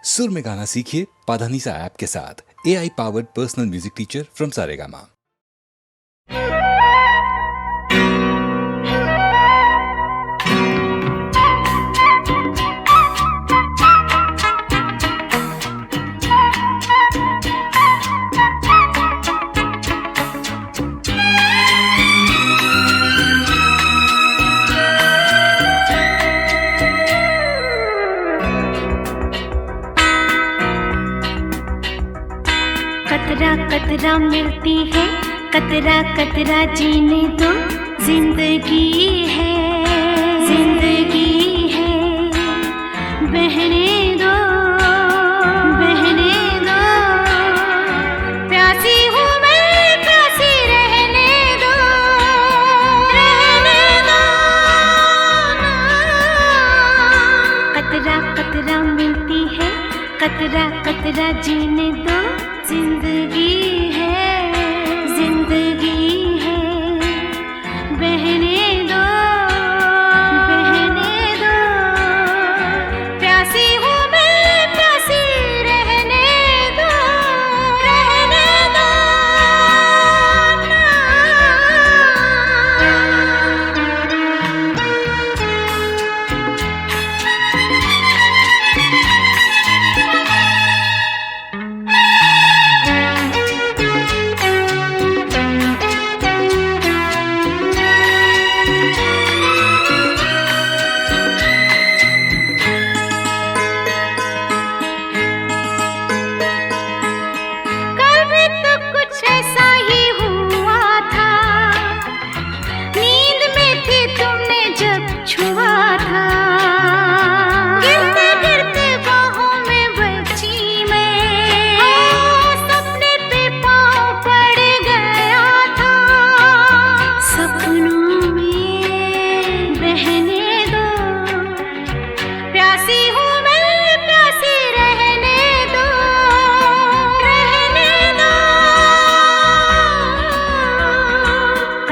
सुर में गाना सीखिए पाधानीसा ऐप के साथ। AI powered personal music teacher from Saregama. कतरा कतरा मिलती है, कतरा कतरा जीने दो, जिंदगी है, जिंदगी है, बहने दो, बहने दो, प्यासी हूँ मैं, प्यासी रहने दो, रहने दो। कतरा कतरा मिलती है, कतरा कतरा जीने दो, जिंदगी है, जिंदगी है, बहने दो, बहने दो, प्यासी हूँ मैं, प्यासी रहने दो, रहने दो।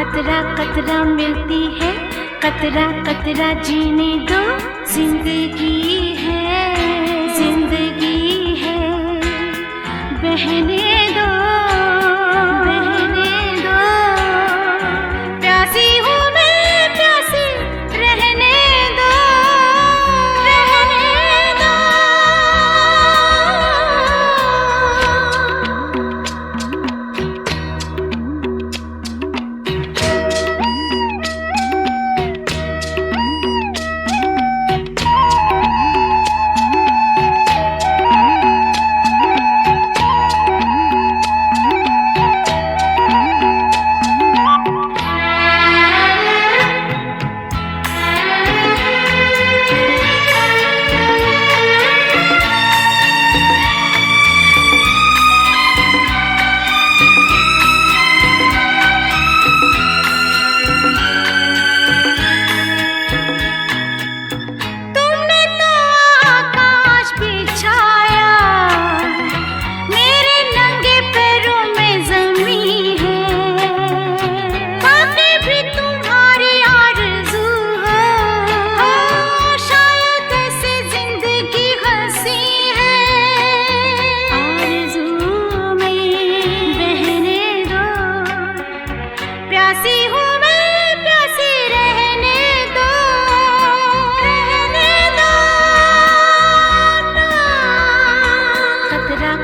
कतरा कतरा मिलती है, कतरा कतरा जीने दो, जिंदगी है, जिंदगी है, बहने दो, बहने दो, प्यासी हूँ मैं, प्यासी रहने दो, रहने दो।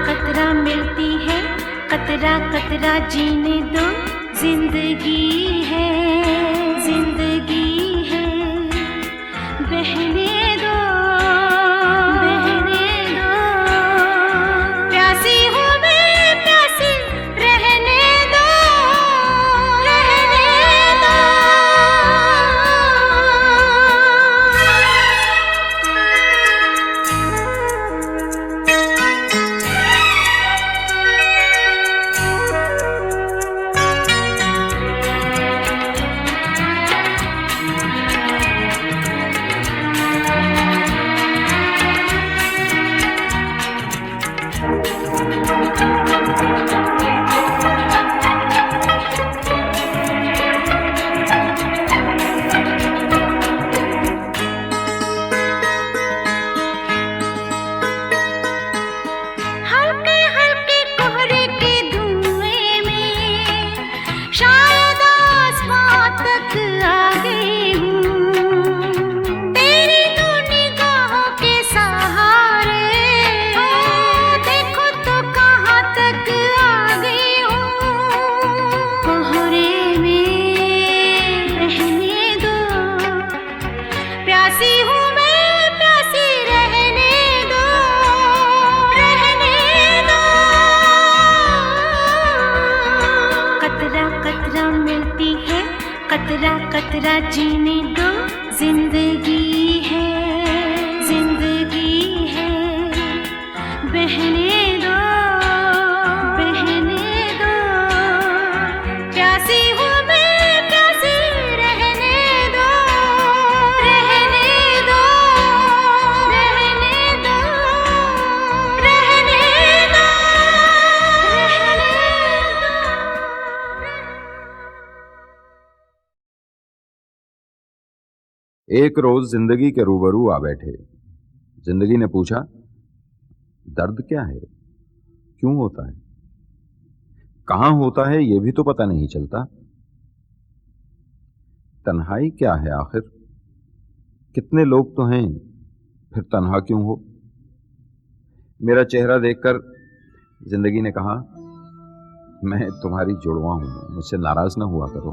कतरा मिलती है, कतरा कतरा जीने दो, जिंदगी है, जिंदगी है, बहने दो, बहने दो, प्यासी हूँ मैं, प्यासी रहने दो, रहने दो। कतरा जीने दो, जिंदगी है, जिंदगी है, बहने दो, बहने दो, प्यासी हूँ मैं, प्यासी रहने दो, रहने दो, रहने दो, रहने दो, रहने दो। एक रोज जिंदगी के रूबरू आ बैठे। जिंदगी ने पूछा, दर्द क्या है, क्यों होता है, कहां होता है, यह भी तो पता नहीं चलता। तन्हाई क्या है आखिर, कितने लोग तो हैं, फिर तन्हा क्यों हो। मेरा चेहरा देखकर जिंदगी ने कहा, मैं तुम्हारी जुड़वा हूं, मुझसे नाराज ना हुआ करो।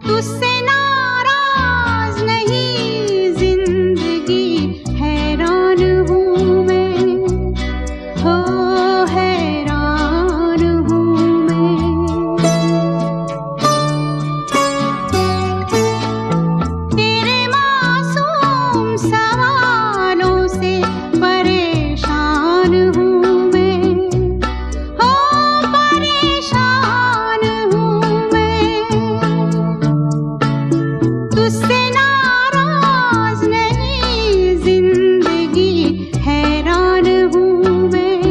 तुझसे नाराज नहीं जिंदगी, हैरान हूँ मैं, हो हैरान हूँ मैं। तेरे मासूम सवालों से परेशान हूँ मैं, हो परेशान हूँ मैं। तुझसे नाराज नहीं जिंदगी, हैरान हूँ मैं,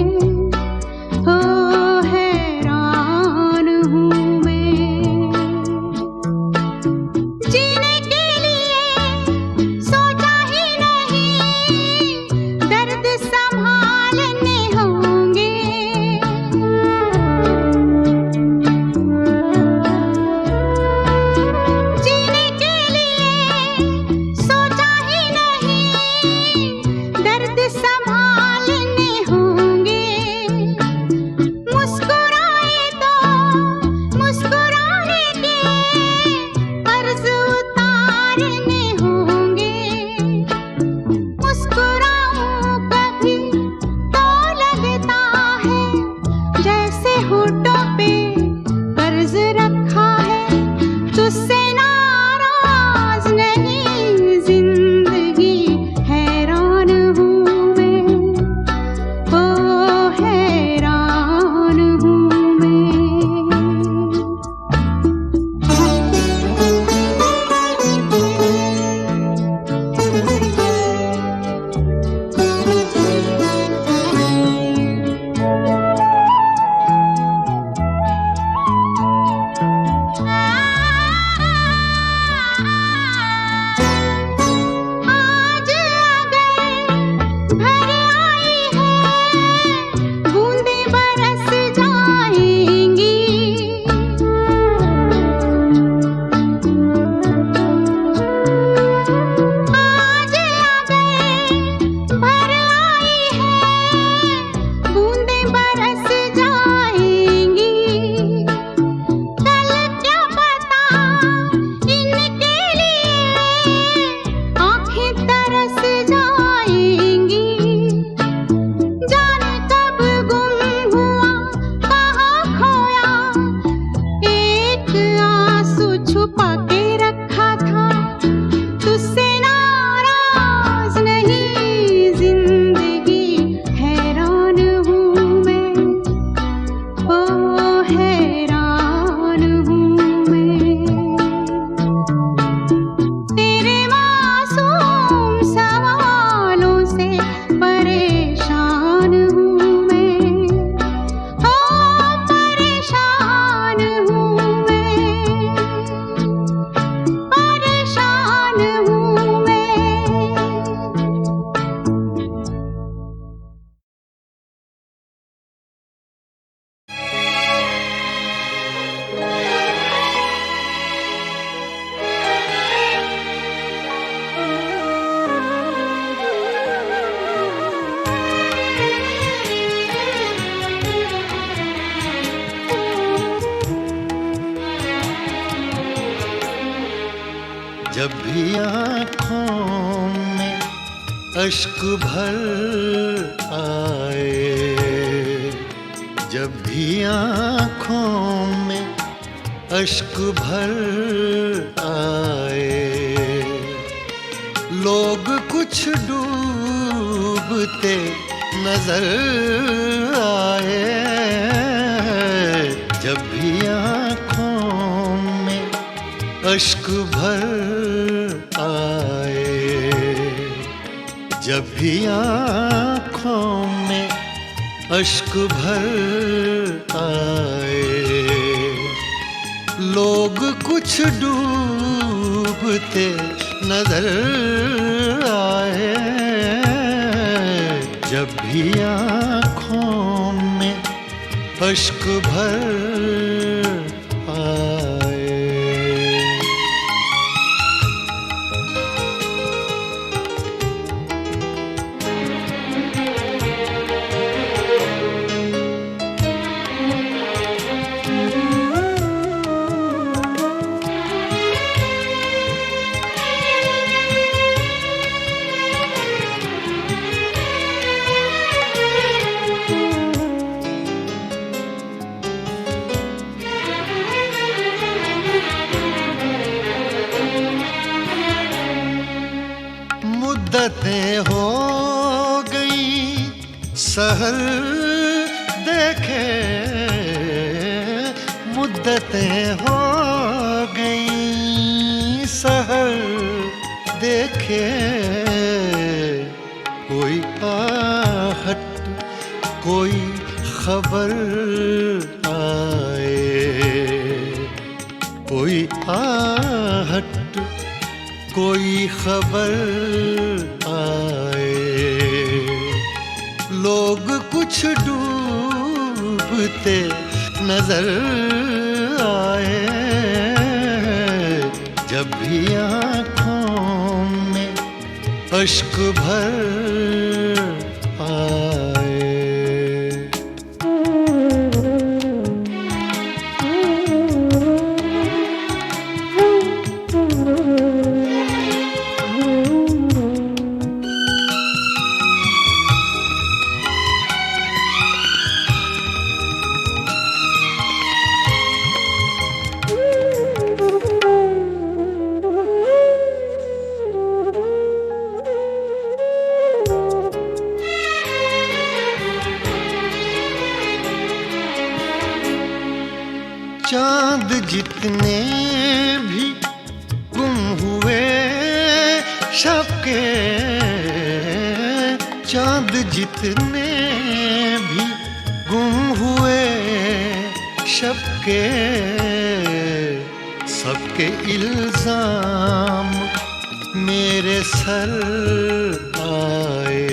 हो हैरान हूँ मैं। जीने के लिए सोचा ही नहीं, दर्द संभालने होंगे। जीने के लिए सोचा ही नहीं, दर्द संभालने होंगे। मुस्कुराए तो मुस्कुराने के कर्ज उतारने होंगे। मुस्कुराऊं कभी तो लगता है जैसे होठों पे कर्ज रखा है। तुझसे नाराज नहीं जिंदगी, हैरान हूँ मैं, हो हैरान हूँ मैं। आज अगर घर आई है, बूंदें बरस जाएंगी। आज अगर घर आई है, बूंदें बरस जाएंगी। कल क्या पता इनके लिए आँखें तरस जाएंगी। जाने कब गुम हुआ, कहाँ खोया, एक आंसू छुपा के रखा था। तुझसे नाराज नहीं जिंदगी, हैरान हूँ मैं, हो हैरान हूँ मैं। तेरे मासूम सवालों से परेशान हूँ मैं, हो परेशान हूँ मैं, परेशान हूँ मैं। जब भी आँखों में अश्क भर आए, जब भी आँखों में अश्क भर आए, लोग कुछ डूबते नजर आए। जब भी आँखों में अश्क भर आए, जब भी आँखों में अश्क भर आए, लोग कुछ डूबते नजर आए। जब भी आँखों में अश्क भर आए। मुद्दतें हो गई सहर देखे, मुद्दतें हो गई सहर देखे। कोई आहट कोई खबर आए, कोई आहट कोई खबर आए, लोग कुछ डूबते नजर आए। जब भी आँखों में अश्क भर आए। चांद जितने भी गुम हुए शब के, चांद जितने भी गुम हुए शब के, सबके इल्जाम मेरे सर आए,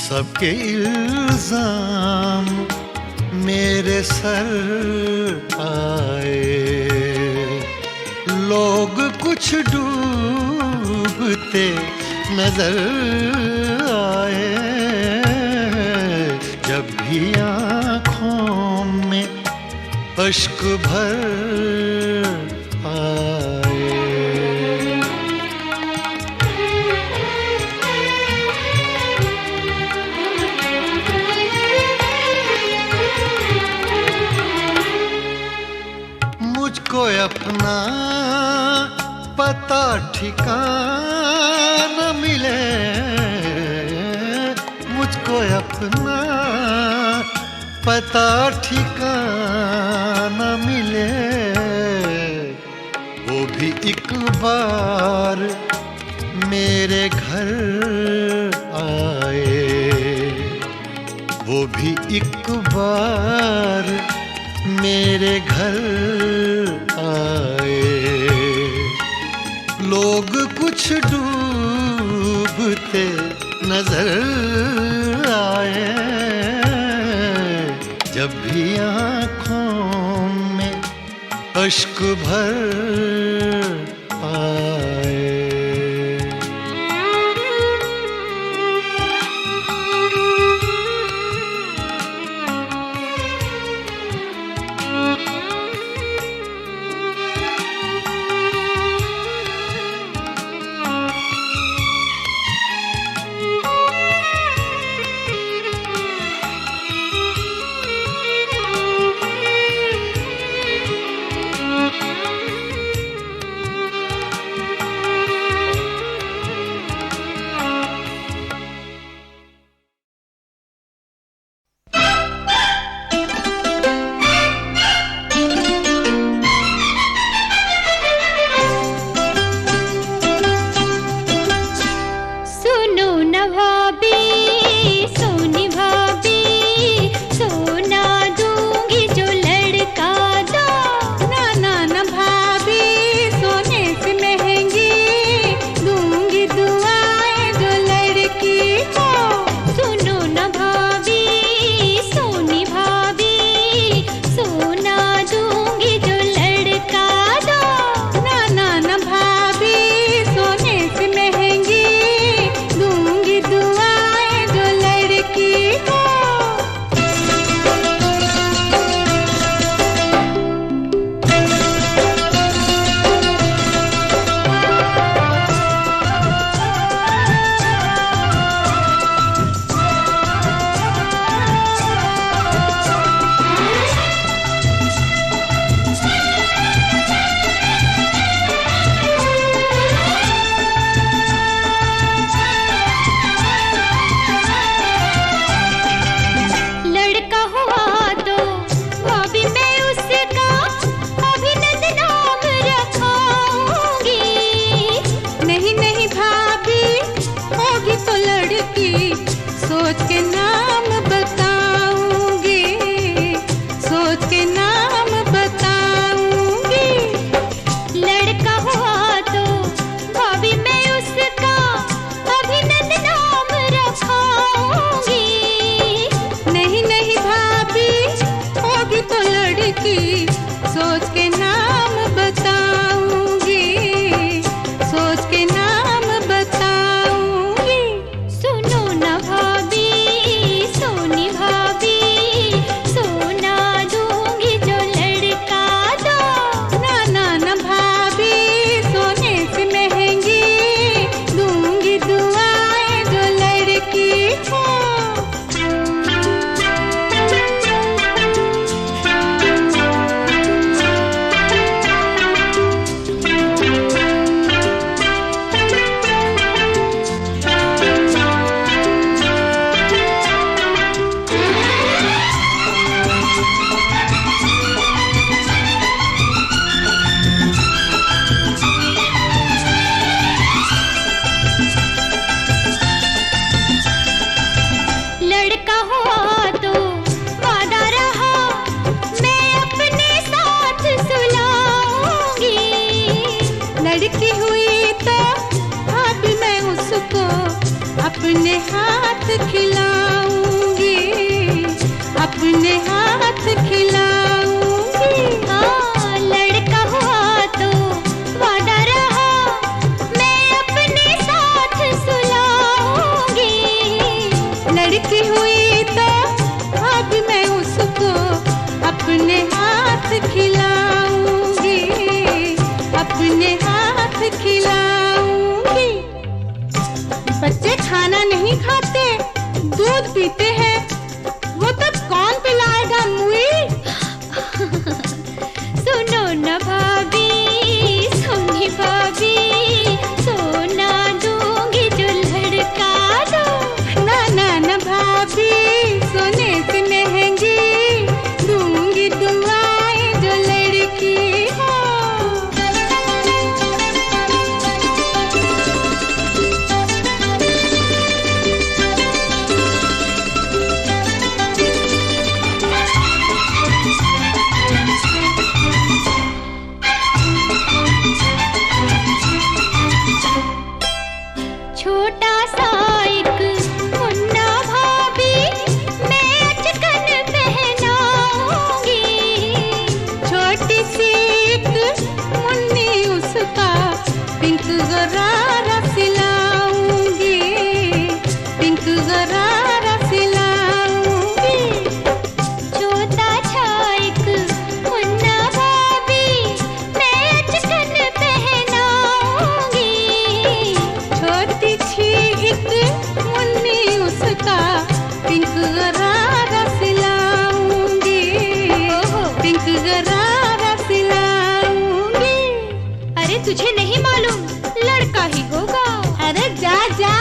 सबके इल्जाम मेरे सर आए। लोग कुछ डूबते नजर आए। जब भी आँखों में अश्क भर आए। मुझको अपना पता ठिकाना मिले, मुझको अपना पता ठिकाना मिले, वो भी एक बार मेरे घर आए, वो भी एक बार मेरे घर आए। लोग कुछ डूबते नजर आए। जब भी आँखों में अश्क भर आए। गरारा सिलाऊंगी, पिंक गरारा सिलाऊंगी। छोटा सा एक मुन्ना भाभी मैं अचकन पहनाऊंगी। छोटी सी एक मुन्नी उसका पिंक गरारा सिलाऊंगी, पिंक गरारा सिलाऊंगी। अरे तुझे नहीं मालूम लड़का ही होगा। अरे जा जा,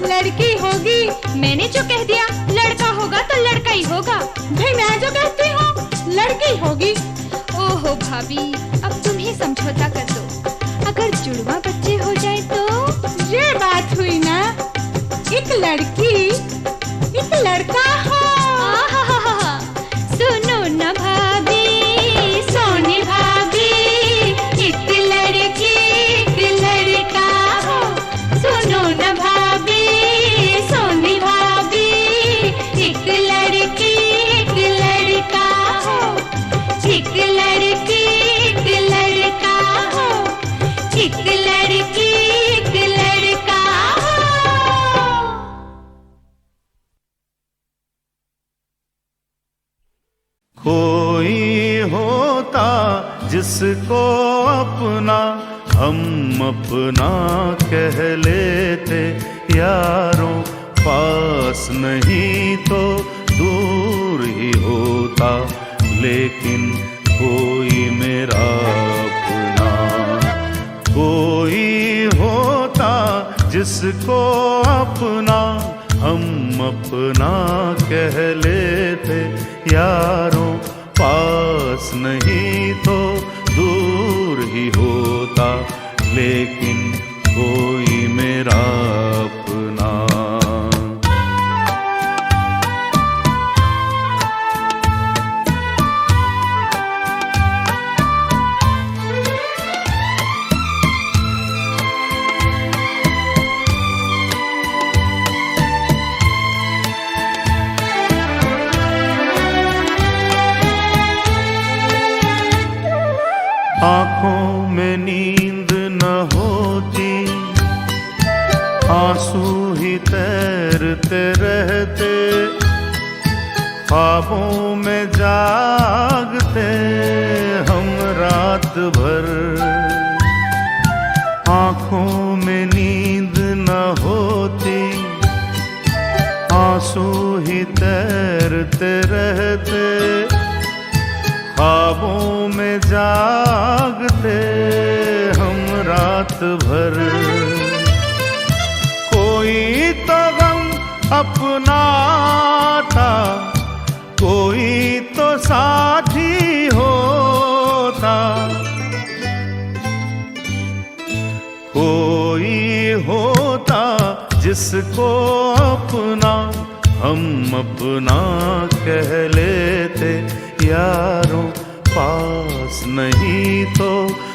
लड़की होगी। मैंने जो कह दिया लड़का होगा तो लड़का ही होगा। भाई मैं जो कहती हूँ लड़की होगी। ओहो भाभी, अब तुम ही समझौता कर दो। अगर जुड़वा बच्चे हो जाए तो? ये बात हुई ना, एक लड़की एक लड़का हो। सुनो न भाभी, सोनी भाभी, एक लड़की एक लड़का हो। सुनो न भाभी, सोनी भाभी, एक लड़की एक लड़का हो। एक लड़की एक लड़का हो। एक लड़की एक लड़का हो। कोई होता जिसको अपना हम अपना कह लेते यारों, पास नहीं तो दूर ही होता, लेकिन कोई मेरा अपना। कोई होता जिसको अपना हम अपना कह लेते यारों, पास नहीं तो दूर ही होता, लेकिन कोई मेरा अपना। आँखों में नींद न होती, आंसू ही तैरते रहते, ख्वाबों में जागते हम रात भर। आँखों में नींद न होती, आंसू ही तैरते रहते, ख्वाबों में जागते हम रात भर। कोई तो गम अपना था, कोई तो साथी होता। कोई होता जिसको अपना हम अपना कह लेते यारों, पास नहीं तो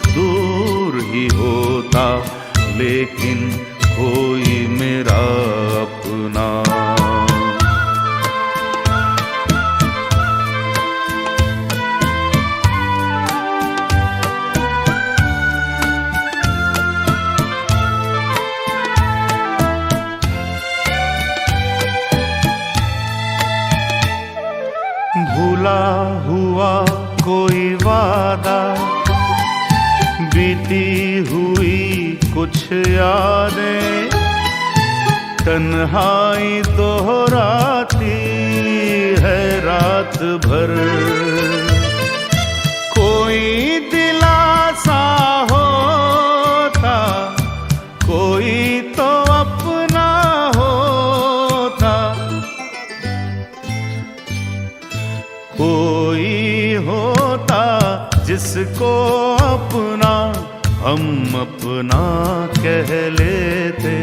दूर ही होता, लेकिन कोई मेरा अपना। भूला हुआ कोई वादा, बीती हुई कुछ यादें, तन्हाई दोहराती है रात भर। कोई दिलासा होता, कोई तो अपना होता। कोई होता जिसको अपना हम अपना कह लेते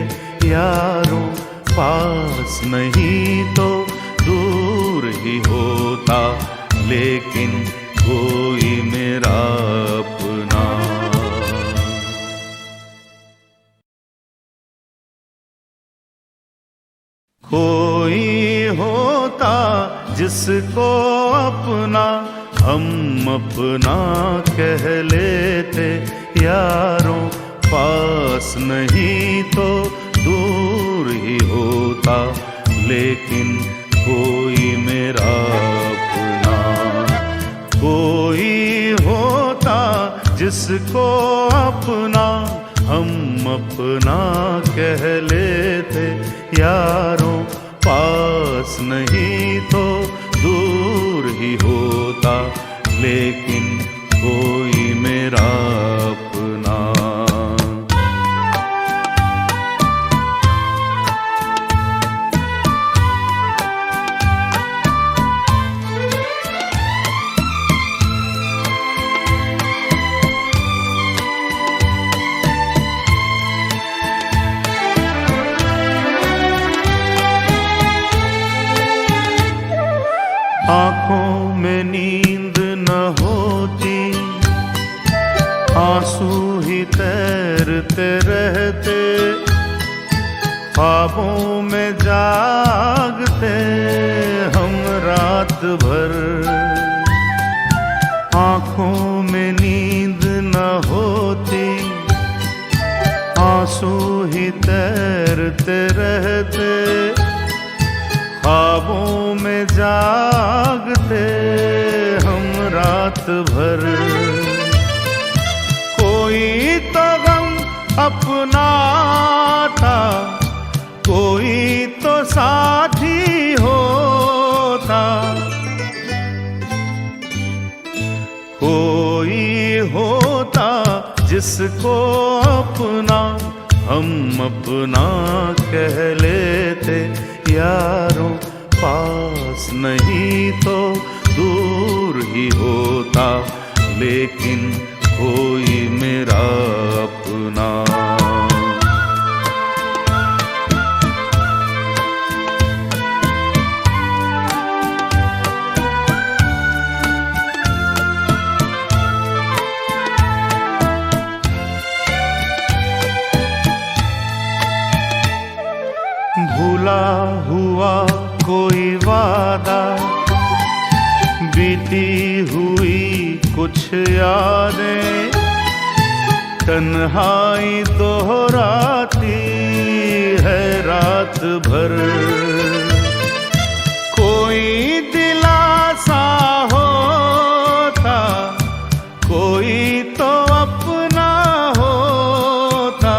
यारों, पास नहीं तो दूर ही होता, लेकिन कोई मेरा अपना। कोई होता जिसको अपना हम अपना कह लेते यारों, पास पास नहीं तो दूर ही होता, लेकिन कोई मेरा अपना कोई होता जिसको अपना हम अपना कह लेते यारों। पास नहीं तो दूर ही होता, लेकिन कोई मेरा अपना। आँखों में नींद न होती, आंसू ही तैरते रहते, ख्वाबों में जागते हम रात भर। आँखों में नींद न होती, आंसू ही तैरते रहते, ख्वाबों में जागते हम रात भर। कोई तो गम अपना था, कोई तो साथी होता, कोई होता जिसको अपना हम अपना कह लेते यारों। पास नहीं तो दूर ही होता, लेकिन कोई मेरा अपना। भूला हुआ कोई वादा, बीती हुई कुछ यादें, तन्हाई दोहराती है रात भर। कोई दिलासा होता, कोई तो अपना होता,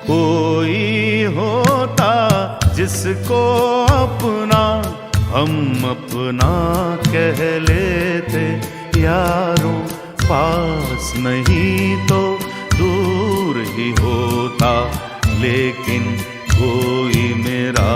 कोई होता जिसको अपना हम अपना कह लेते यारों। पास नहीं तो दूर ही होता, लेकिन कोई मेरा